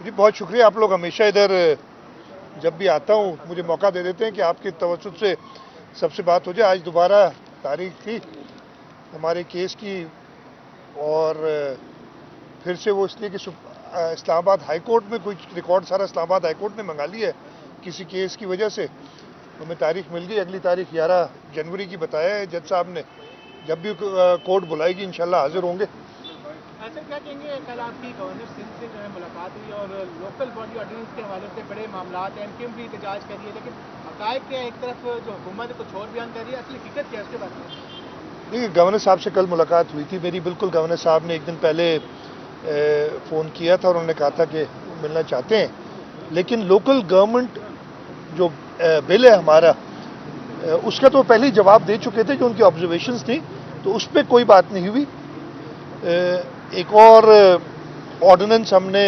जी बहुत शुक्रिया। आप लोग हमेशा इधर जब भी आता हूँ मुझे मौका दे देते हैं कि आपकी तवज्जुह से सबसे बात हो जाए। आज दोबारा तारीख थी हमारे केस की और फिर से वो इसलिए कि इस्लामाबाद हाई कोर्ट में कुछ रिकॉर्ड सारा इस्लामाबाद हाई कोर्ट ने मंगा लिया है किसी केस की वजह से। हमें तारीख मिल गई, अगली तारीख 11 जनवरी की बताया है जज साहब ने। जब भी कोर्ट बुलाएगी इंशाल्लाह हाजिर होंगे। ऐसे क्या कहेंगे, कल आपकी गवर्नर सिंह से जो है मुलाकात हुई और लोकल बॉडी ऑर्डिनेंस के हवाले से बड़े मामला हैं, एमकेएम भी एहतजाज कर रही है, लेकिन हकायक क्या है? एक तरफ जो हुकूमत है कुछ और बयान कर रही है, असली हकीकत क्या है उसके बारे में? देखिए गवर्नर साहब से कल मुलाकात हुई थी मेरी, बिल्कुल गवर्नर साहब ने एक दिन पहले फ़ोन किया था और उन्होंने कहा था कि मिलना चाहते हैं, लेकिन लोकल गवर्नमेंट जो बिल है हमारा उसका तो पहले ही जवाब दे चुके थे जो उनकी ऑब्जर्वेशंस थी, तो उस पर कोई बात नहीं हुई। एक और ऑर्डिनेंस हमने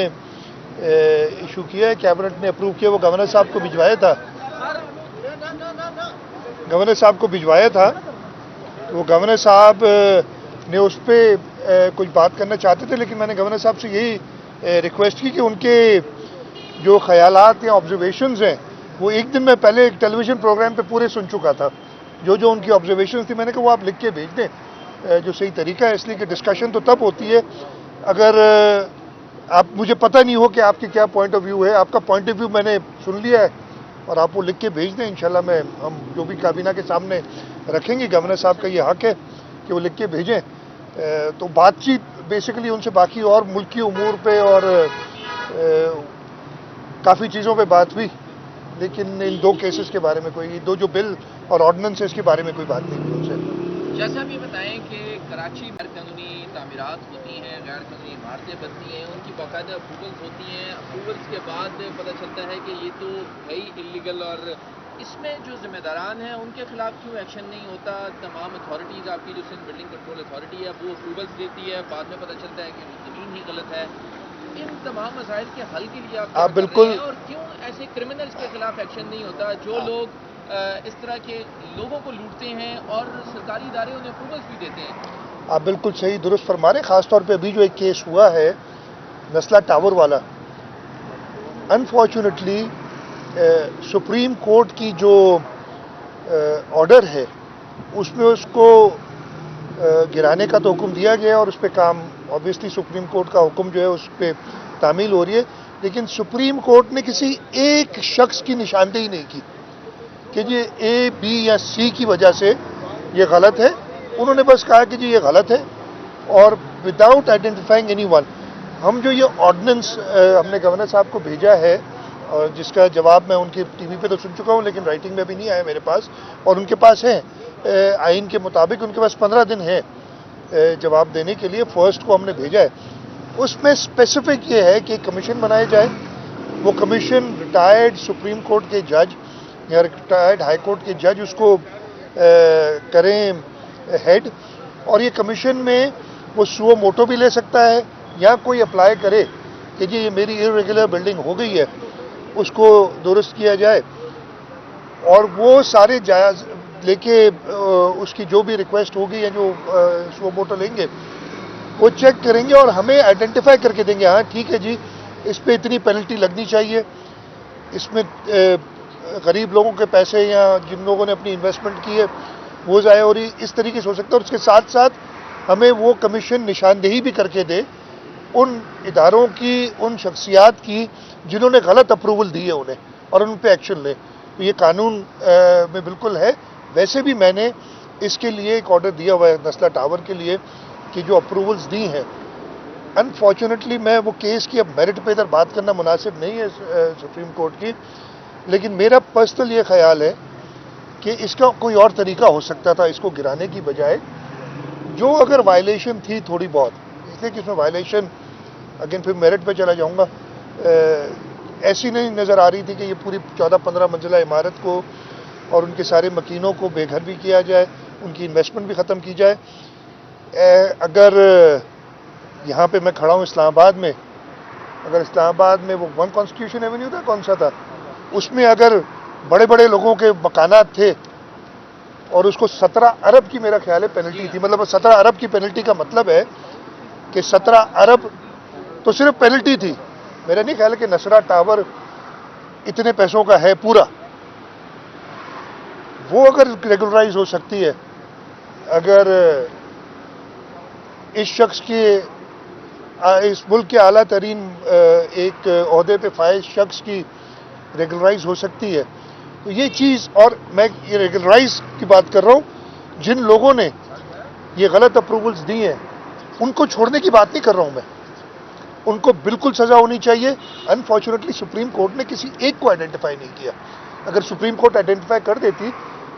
इशू किया है, कैबिनेट ने अप्रूव किया, वो गवर्नर साहब को भिजवाया था वो गवर्नर साहब ने उस पर कुछ बात करना चाहते थे, लेकिन मैंने गवर्नर साहब से यही रिक्वेस्ट की कि उनके जो ख्यालात या ऑब्जर्वेशंस हैं वो एक दिन में पहले एक टेलीविज़न प्रोग्राम पे पूरे सुन चुका था। जो उनकी ऑब्जर्वेशंस थी मैंने कहा वो आप लिख के भेज दें, जो सही तरीका है, इसलिए कि डिस्कशन तो तब होती है अगर आप मुझे पता नहीं हो कि आपकी क्या पॉइंट ऑफ व्यू है। आपका पॉइंट ऑफ व्यू मैंने सुन लिया है और आप वो लिख के भेज दें। इंशाल्लाह हम जो भी काबीना के सामने रखेंगे, गवर्नर साहब का ये हक है कि वो लिख के भेजें। तो बातचीत बेसिकली उनसे बाकी और मुल्की उमूर पे और काफ़ी चीज़ों पे बात हुई, लेकिन इन दो केसेस के बारे में कोई, दो जो बिल और ऑर्डिनेंसेस के बारे में कोई बात नहीं हुई उनसे। जैसा आप ये बताएं कि कराची गैर कानूनी तामीरात होती हैं, गैर कानूनी इमारतें बनती हैं, उनकी बाकायदा अप्रूवल्स होती हैं। अप्रूवल्स के बाद पता चलता है कि ये तो है ही इलीगल, और इसमें जो जिम्मेदारान हैं उनके खिलाफ क्यों एक्शन नहीं होता? तमाम अथॉरिटीज़, आपकी जो सिंध बिल्डिंग कंट्रोल अथॉरिटी है वो अप्रूवल्स देती है, बाद में पता चलता है कि वो ज़मीन ही गलत है। इन तमाम मसाइल के हल के लिए आप क्या कर बिल्कुल रहे हैं, और क्यों ऐसे क्रिमिनल्स के खिलाफ एक्शन नहीं होता जो लोग इस तरह के लोगों को लूटते हैं और सरकारी इदारे उन्हें अप्रूवल्स भी देते हैं? आप बिल्कुल सही दुरुस्त फरमा रहे हैं। ख़ासतौर पे अभी जो एक केस हुआ है नस्ला टावर वाला, अनफॉर्चुनेटली सुप्रीम कोर्ट की जो ऑर्डर है उसमें उसको गिराने का तो हुक्म दिया गया और उस पर काम ऑब्वियसली सुप्रीम कोर्ट का हुक्म जो है उस पर तामील हो रही है, लेकिन सुप्रीम कोर्ट ने किसी एक शख्स की निशानदेही नहीं की कि जी ए, बी या सी की वजह से ये गलत है। उन्होंने बस कहा कि जी ये गलत है, और विदाउट आइडेंटिफाइंग एनीवन हम जो ये ऑर्डिनेंस हमने गवर्नर साहब को भेजा है और जिसका जवाब मैं उनकी टीवी पे तो सुन चुका हूँ लेकिन राइटिंग में भी नहीं आया मेरे पास, और उनके पास है आइन के मुताबिक उनके पास 15 दिन है जवाब देने के लिए। फर्स्ट को हमने भेजा है, उसमें स्पेसिफिक ये है कि कमीशन बनाया जाए। वो कमीशन रिटायर्ड सुप्रीम कोर्ट के जज या रिटायर्ड हाई कोर्ट के जज उसको करें हेड, और ये कमीशन में वो सुओ मोटो भी ले सकता है या कोई अप्लाई करे कि जी ये मेरी इरेगुलर बिल्डिंग हो गई है, उसको दुरुस्त किया जाए, और वो सारे जायज़ लेके उसकी जो भी रिक्वेस्ट होगी या जो सुओ मोटो लेंगे वो चेक करेंगे और हमें आइडेंटिफाई करके देंगे, हाँ ठीक है जी इस पर इतनी पेनल्टी लगनी चाहिए, इसमें गरीब लोगों के पैसे या जिन लोगों ने अपनी इन्वेस्टमेंट की है वो ज़ाया हो रही, इस तरीके से हो सकता है। और उसके साथ साथ हमें वो कमीशन निशानदेही भी करके दे उन इदारों की, उन शख्सियात की जिन्होंने गलत अप्रूवल दी है उन्हें, और उन पर एक्शन ले। तो ये कानून में बिल्कुल है। वैसे भी मैंने इसके लिए एक ऑर्डर दिया हुआ है नस्ला टावर के लिए कि जो अप्रूवल्स दी हैं, अनफॉर्चुनेटली मैं वो केस की अब मेरिट पे इधर बात करना मुनासिब नहीं है सुप्रीम कोर्ट की, लेकिन मेरा पर्सनल ये ख्याल है कि इसका कोई और तरीका हो सकता था इसको गिराने की बजाय। जो अगर वायलेशन थी थोड़ी बहुत, इसलिए कि इसमें वायलेशन, अगेन फिर मेरिट पे चला जाऊंगा, ऐसी नहीं नज़र आ रही थी कि ये पूरी 14-15 मंजिला इमारत को और उनके सारे मकीनों को बेघर भी किया जाए, उनकी इन्वेस्टमेंट भी ख़त्म की जाए। अगर यहाँ पे मैं खड़ा हूँ इस्लामाबाद में, अगर इस्लामाबाद में वो 1 कॉन्स्टिट्यूशन एवेन्यू था, कौन सा था, उसमें अगर बड़े बड़े लोगों के मकानात थे और उसको 17 अरब की मेरा ख्याल है पेनल्टी थी, मतलब 17 अरब की पेनल्टी का मतलब है कि 17 अरब तो सिर्फ पेनल्टी थी, मेरा नहीं ख्याल है कि नसरा टावर इतने पैसों का है पूरा। वो अगर रेगुलराइज हो सकती है, अगर इस शख्स के इस मुल्क के आला तरीन एक ओहदे पे फाइज शख्स की रेगुलराइज हो सकती है, तो ये चीज़, और मैं ये रेगुलराइज की बात कर रहा हूँ, जिन लोगों ने ये गलत अप्रूवल्स दी हैं उनको छोड़ने की बात नहीं कर रहा हूँ मैं, उनको बिल्कुल सज़ा होनी चाहिए। अनफॉर्चुनेटली सुप्रीम कोर्ट ने किसी एक को आइडेंटिफाई नहीं किया। अगर सुप्रीम कोर्ट आइडेंटिफाई कर देती,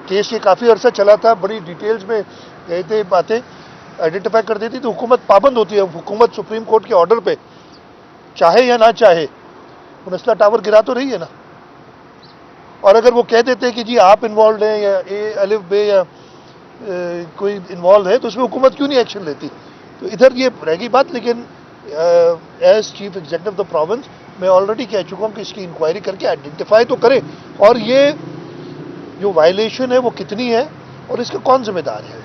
केस ये काफ़ी अरसा चला था, बड़ी डिटेल्स में गए थे बातें, आइडेंटिफाई कर देती तो हुकूमत पाबंद होती है। हुकूमत सुप्रीम कोर्ट के ऑर्डर पे चाहे या ना चाहे वो नस्ला टावर गिरा तो रही है ना। और अगर वो कह देते कि जी आप इन्वॉल्व हैं या ए अलिफ बे या कोई इन्वॉल्व है, तो उसमें हुकूमत क्यों नहीं एक्शन लेती। तो इधर ये रहेगी बात। लेकिन as chief executive of the province मैं ऑलरेडी कह चुका हूँ कि इसकी इंक्वायरी करके आइडेंटिफाई तो करें, और ये जो वायलेशन है वो कितनी है और इसका कौन जिम्मेदार है।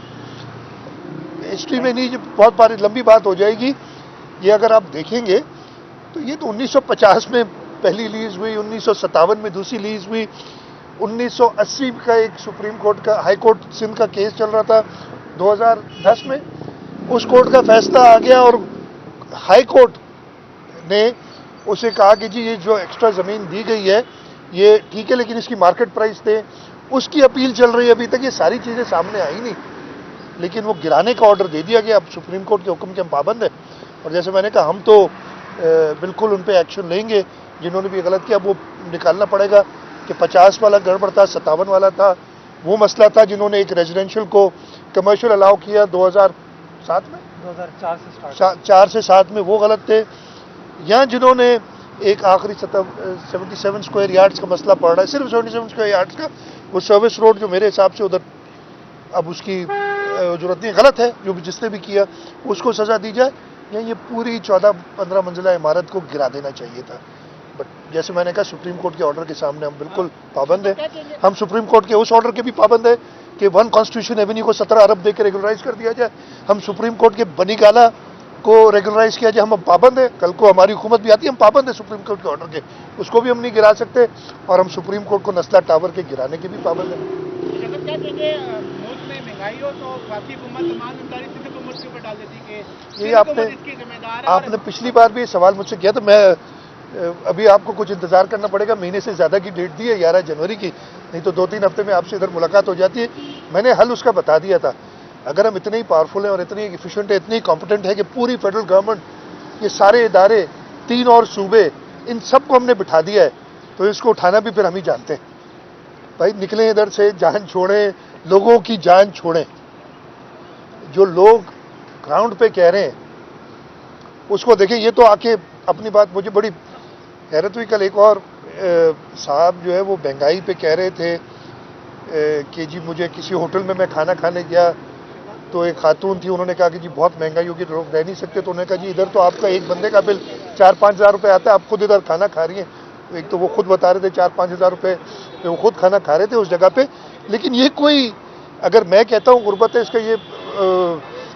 हिस्ट्री में नहीं, बहुत बारी लंबी बात हो जाएगी। ये अगर आप देखेंगे तो ये तो 1950 में पहली लीज हुई, 1957 में दूसरी लीज हुई, 1980 का एक सुप्रीम कोर्ट का, हाई कोर्ट सिंध का केस चल रहा था 2010 में, उस कोर्ट का फैसला आ गया और हाई कोर्ट ने उसे कहा कि जी ये जो एक्स्ट्रा ज़मीन दी गई है ये ठीक है, लेकिन इसकी मार्केट प्राइस दे। उसकी अपील चल रही है अभी तक, ये सारी चीज़ें सामने आई नहीं, लेकिन वो गिराने का ऑर्डर दे दिया गया। अब सुप्रीम कोर्ट के हुक्म के हम पाबंद हैं, और जैसे मैंने कहा हम तो बिल्कुल उन पर एक्शन लेंगे जिन्होंने भी गलत किया। वो निकालना पड़ेगा कि 50 वाला गड़बड़ था, 57 वाला था, वो मसला था जिन्होंने एक रेजिडेंशियल को कमर्शियल अलाउ किया 2007 में, 2004 से 7 में, वो गलत थे। या जिन्होंने एक आखिरी 77 स्क्वायर यार्ड्स का मसला पड़ रहा है, सिर्फ 77 स्क्वायर यार्ड्स का, वो सर्विस रोड जो मेरे हिसाब से उधर अब उसकी जरूरत नहीं, गलत है, जो भी जिसने भी किया उसको सज़ा दी जाए, या ये पूरी 14-15 मंजिला इमारत को गिरा देना चाहिए था। बट जैसे मैंने कहा सुप्रीम कोर्ट के ऑर्डर के सामने हम बिल्कुल पाबंद हैं। हम सुप्रीम कोर्ट के उस ऑर्डर के भी पाबंद है कि 1 कॉन्स्टिट्यूशन एवेन्यू को 17 अरब दे के रेगुलराइज कर दिया जाए। हम सुप्रीम कोर्ट के बनीगाला को रेगुलराइज किया जाए, हम पाबंद है। कल को हमारी हुकूमत भी आती है, हम पाबंद है सुप्रीम कोर्ट के ऑर्डर के, उसको भी हम नहीं गिरा सकते। और हम सुप्रीम कोर्ट को नस्ला टावर के गिराने के भी पाबंद हैं। क्या कहेंगे, मुल्क में महंगाई हो तो बाकी हुकूमत तमाम जिम्मेदारी सिंध हुकूमत के ऊपर डाल देती कि ये आपने पिछली बार भी सवाल मुझसे किया, तो मैं अभी आपको कुछ इंतजार करना पड़ेगा, महीने से ज़्यादा की डेट दी है 11 जनवरी की, नहीं तो 2-3 हफ्ते में आपसे इधर मुलाकात हो जाती है। मैंने हल उसका बता दिया था। अगर हम इतने ही पावरफुल हैं और इतने ही एफिशिएंट है, इतने ही कॉम्पिटेंट है कि पूरी फेडरल गवर्नमेंट, ये सारे इदारे, 3 और सूबे, इन सबको हमने बिठा दिया है, तो इसको उठाना भी फिर हम ही जानते हैं। भाई निकलें इधर से, जान छोड़ें, लोगों की जान छोड़ें। जो लोग ग्राउंड पे कह रहे हैं उसको देखें। ये तो आके अपनी बात, मुझे बड़ी हैरत हुई, कल एक और साहब जो है वो महंगाई पे कह रहे थे कि जी मुझे किसी होटल में मैं खाना खाने गया तो एक खातून थी, उन्होंने कहा कि जी बहुत महंगाई होगी, लोग रह नहीं सकते। तो उन्होंने कहा जी इधर तो आपका एक बंदे का बिल 4-5 हज़ार रुपये आता है, आप खुद इधर खाना खा रही हैं। एक तो वो खुद बता रहे थे 4-5 हज़ार रुपये वो खुद खाना खा रहे थे उस जगह पे। लेकिन ये कोई, अगर मैं कहता हूँ गुर्बत है, इसका ये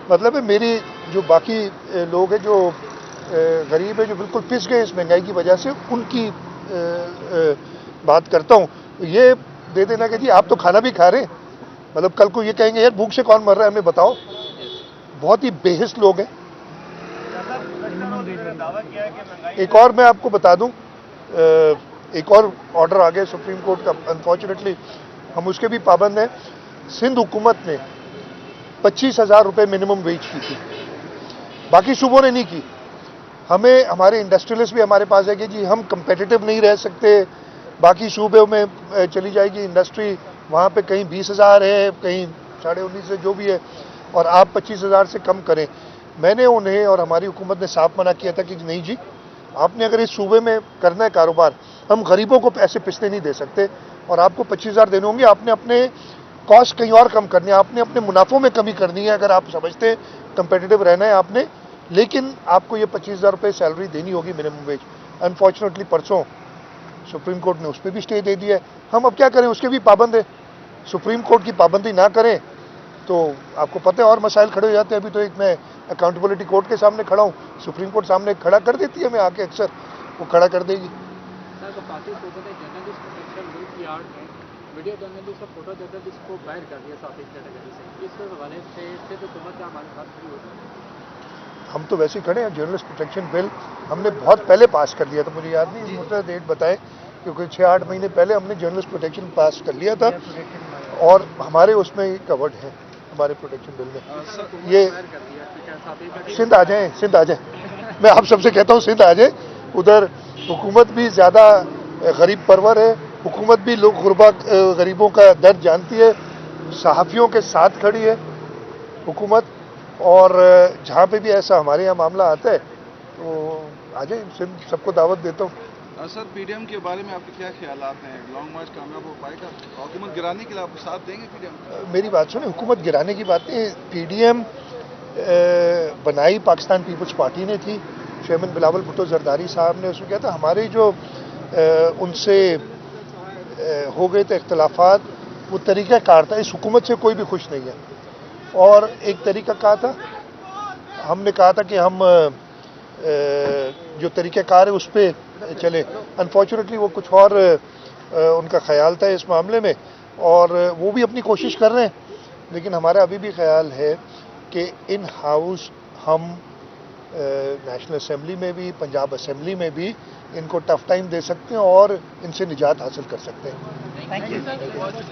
मतलब है मेरी जो बाकी लोग हैं जो गरीब है, जो बिल्कुल पिस गए इस महंगाई की वजह से, उनकी बात करता हूँ। ये दे देना कि जी आप तो खाना भी खा रहे हैं, मतलब कल को ये कहेंगे यार भूख से कौन मर रहा है हमें बताओ। बहुत ही बेहिस लोग हैं। एक और मैं आपको बता दूं, एक और ऑर्डर आ गया सुप्रीम कोर्ट का, अनफॉर्चुनेटली हम उसके भी पाबंद हैं। सिंध हुकूमत ने 25,000 रुपये मिनिमम वेज की थी, बाकी सूबों ने नहीं की। हमें, हमारे इंडस्ट्रियलिस्ट भी हमारे पास है कि जी हम कंपेटिटिव नहीं रह सकते, बाकी सूबों में चली जाएगी इंडस्ट्री, वहाँ पे कहीं 20,000 है, कहीं 19.5 है, जो भी है, और आप 25,000 से कम करें। मैंने उन्हें और हमारी हुकूमत ने साफ मना किया था कि नहीं जी, आपने अगर इस सूबे में करना है कारोबार, हम गरीबों को पैसे पिसने नहीं दे सकते, और आपको 25,000 देने होंगे। आपने अपने कॉस्ट कहीं और कम करनी है, आपने अपने मुनाफों में कमी करनी है, अगर आप समझते हैं कंपेटिटिव रहना है आपने, लेकिन आपको ये 25,000 रुपये सैलरी देनी होगी मिनिमम वेज। अनफॉर्चुनेटली परसों सुप्रीम कोर्ट ने उस पर भी स्टे दे दिया है। हम अब क्या करें, उसके भी पाबंद है। सुप्रीम कोर्ट की पाबंदी ना करें तो आपको पता है और मसाइल खड़े हो जाते हैं। अभी तो एक मैं अकाउंटेबिलिटी कोर्ट के सामने खड़ा हूँ, सुप्रीम कोर्ट सामने खड़ा कर देती है मैं आके अक्सर, वो खड़ा कर देगी। सर, तो काफी सूबों ने जर्नलिस्ट प्रोटेक्शन बिल की आड़ में वीडियो जर्नलिस्ट और फोटो जर्नलिस्ट को बैन कर दिया साफिक कैटेगरी से। इस हवाले से तो हुकूमत का हमारे साथ खड़ी होती है। हम तो वैसे ही खड़े हैं। जर्नलिस्ट प्रोटेक्शन बिल हमने बहुत पहले पास कर लिया था, मुझे याद नहीं मुझे डेट बताएं, क्योंकि 6-8 महीने पहले हमने जर्नलिस्ट प्रोटेक्शन पास कर लिया था और हमारे उसमें ही कवर्ड है, हमारे प्रोटेक्शन बिल में। ये सिंध आ जाए, सिंध आ जाए, मैं आप सबसे कहता हूँ सिंध आ जाए। उधर हुकूमत भी ज़्यादा गरीब परवर है, हुकूमत भी लोग गुरबा गरीबों का दर्द जानती है, सहाफ़ियों के साथ खड़ी है हुकूमत। और जहाँ पे भी ऐसा हमारे यहाँ मामला आता है तो आ जाए, सिंध सबको दावत देता हूँ। सर, पीडीएम के बारे में आपके क्या ख्यालात हैं? लॉन्ग मार्च कामयाब हो पाएगा? हुकूमत गिराने के लिए आप साथ देंगे पीडीएम? मेरी बात सुने, हुकूमत गिराने की बात नहीं। पीडीएम बनाई पाकिस्तान पीपल्स पार्टी ने थी, चेयरमैन बिलावल भुट्टो जरदारी साहब ने। उसमें क्या था, हमारे जो उनसे हो गए थे इख्तलाफात, वो तरीक़ाकार था। इस हुकूमत से कोई भी खुश नहीं है। और एक तरीका कहा था, हमने कहा था कि हम जो तरीक़ाकार है उस पर चले। अनफॉर्चुनेटली वो कुछ और उनका ख्याल था इस मामले में, और वो भी अपनी कोशिश कर रहे हैं। लेकिन हमारा अभी भी ख्याल है कि इन हाउस हम नेशनल असेंबली में भी, पंजाब असेंबली में भी इनको टफ टाइम दे सकते हैं और इनसे निजात हासिल कर सकते हैं। Thank you.